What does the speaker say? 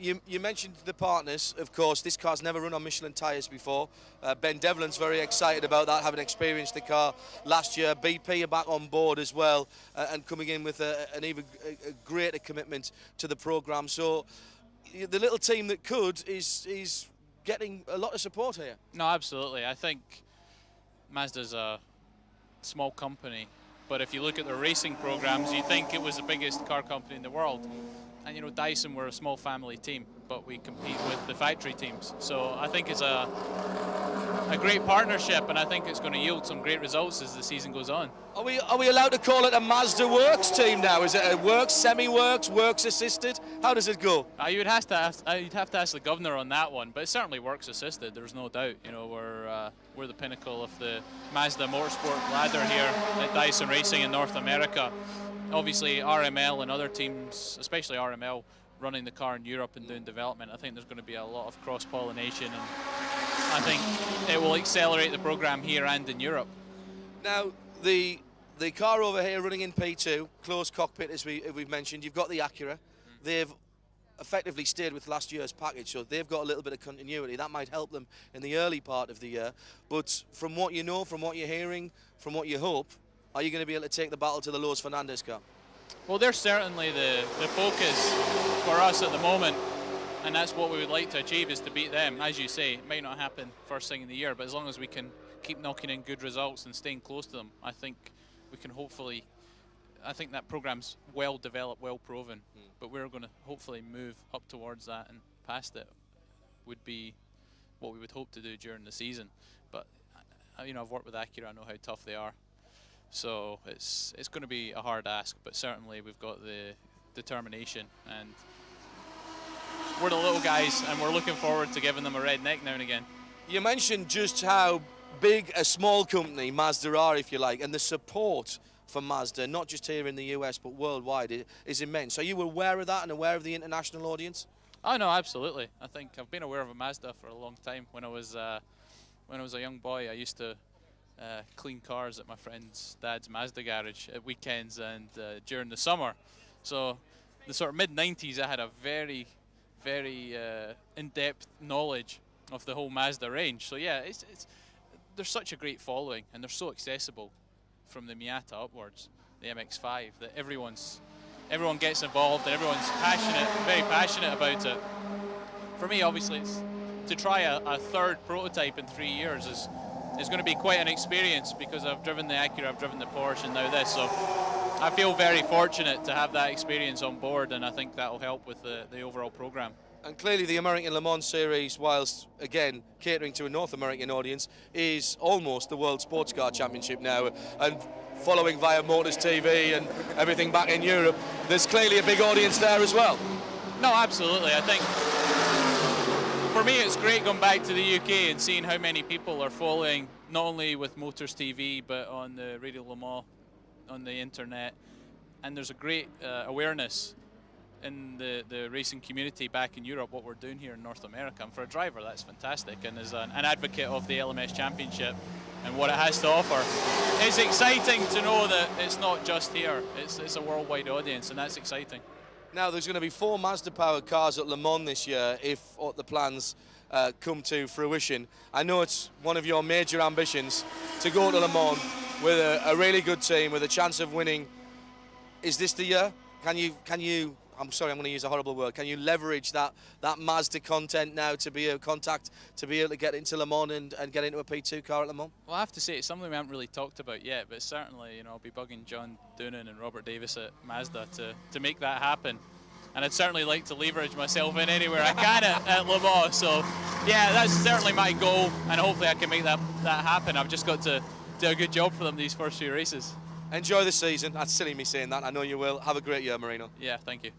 you mentioned the partners, of course. This car's never run on Michelin tyres before. Ben Devlin's very excited about that, having experienced the car last year. BP are back on board as well, and coming in with an even greater commitment to the programme. So the little team that could is getting a lot of support here. No, absolutely. I think Mazda's a small company, but if you look at their racing programs, you think it was the biggest car company in the world. And you know, Dyson, we're a small family team, but we compete with the factory teams. So I think it's a great partnership, and I think it's going to yield some great results as the season goes on. Are we allowed to call it a Mazda Works team now? Is it a Works, semi-Works, Works assisted? How does it go? You'd have to ask the governor on that one, but it certainly Works assisted. There's no doubt. You know, we're the pinnacle of the Mazda motorsport ladder here at Dyson Racing in North America. Obviously, RML and other teams, especially RML, running the car in Europe and doing development. I think there's going to be a lot of cross-pollination, and I think it will accelerate the program here and in Europe. Now, the car over here running in P2, closed cockpit as we've mentioned. You've got the Acura. They've effectively stayed with last year's package, so they've got a little bit of continuity. That might help them in the early part of the year. But from what you know, from what you're hearing, from what you hope, are you going to be able to take the battle to the Los Fernandez car? Well, they're certainly the focus for us at the moment, and that's what we would like to achieve, is to beat them. As you say, it might not happen first thing in the year, but as long as we can keep knocking in good results and staying close to them, I think we can hopefully, I think that program's well developed, well proven, but we're going to hopefully move up towards that, and past it would be what we would hope to do during the season. But you know, I've worked with Acura, I know how tough they are. So it's going to be a hard ask, but certainly we've got the determination, and we're the little guys, and we're looking forward to giving them a red neck now and again. You mentioned just how big a small company Mazda are, if you like, and the support for Mazda, not just here in the US but worldwide, is immense. Are you aware of that and aware of the international audience? Oh no, absolutely. I think I've been aware of a Mazda for a long time. When I was a young boy, I used to clean cars at my friend's dad's Mazda garage at weekends and during the summer. So the sort of mid-90s, I had a very, very in-depth knowledge of the whole Mazda range. So yeah, there's such a great following, and they're so accessible from the Miata upwards, the MX-5, that everyone gets involved, and everyone's passionate, very passionate about it. For me, obviously, it's to try a third prototype in 3 years is going to be quite an experience, because I've driven the Acura, I've driven the Porsche, and now this. So I feel very fortunate to have that experience on board, and I think that will help with the overall program. And clearly the American Le Mans Series, whilst again catering to a North American audience, is almost the World Sports Car Championship now, and following via Motors TV and everything back in Europe, there's clearly a big audience there as well. No, absolutely. I think for me it's great going back to the UK and seeing how many people are following, not only with Motors TV but on the Radio Le Mans, on the internet, and there's a great awareness in the racing community back in Europe what we're doing here in North America. And for a driver, that's fantastic, and as an advocate of the LMS Championship and what it has to offer, it's exciting to know that it's not just here, it's a worldwide audience, and that's exciting. Now there's going to be 4 Mazda powered cars at Le Mans this year if all the plans come to fruition. I know it's one of your major ambitions to go to Le Mans with a really good team with a chance of winning. Is this the year? Can you I'm sorry, I'm going to use a horrible word. Can you leverage that Mazda content now to be a contact, to be able to get into Le Mans and get into a P2 car at Le Mans? Well, I have to say, it's something we haven't really talked about yet, but certainly, you know, I'll be bugging John Doonan and Robert Davis at Mazda to make that happen. And I'd certainly like to leverage myself in anywhere I can at Le Mans. So, yeah, that's certainly my goal, and hopefully I can make that happen. I've just got to do a good job for them these first few races. Enjoy the season. That's silly me saying that. I know you will. Have a great year, Marino. Yeah, thank you.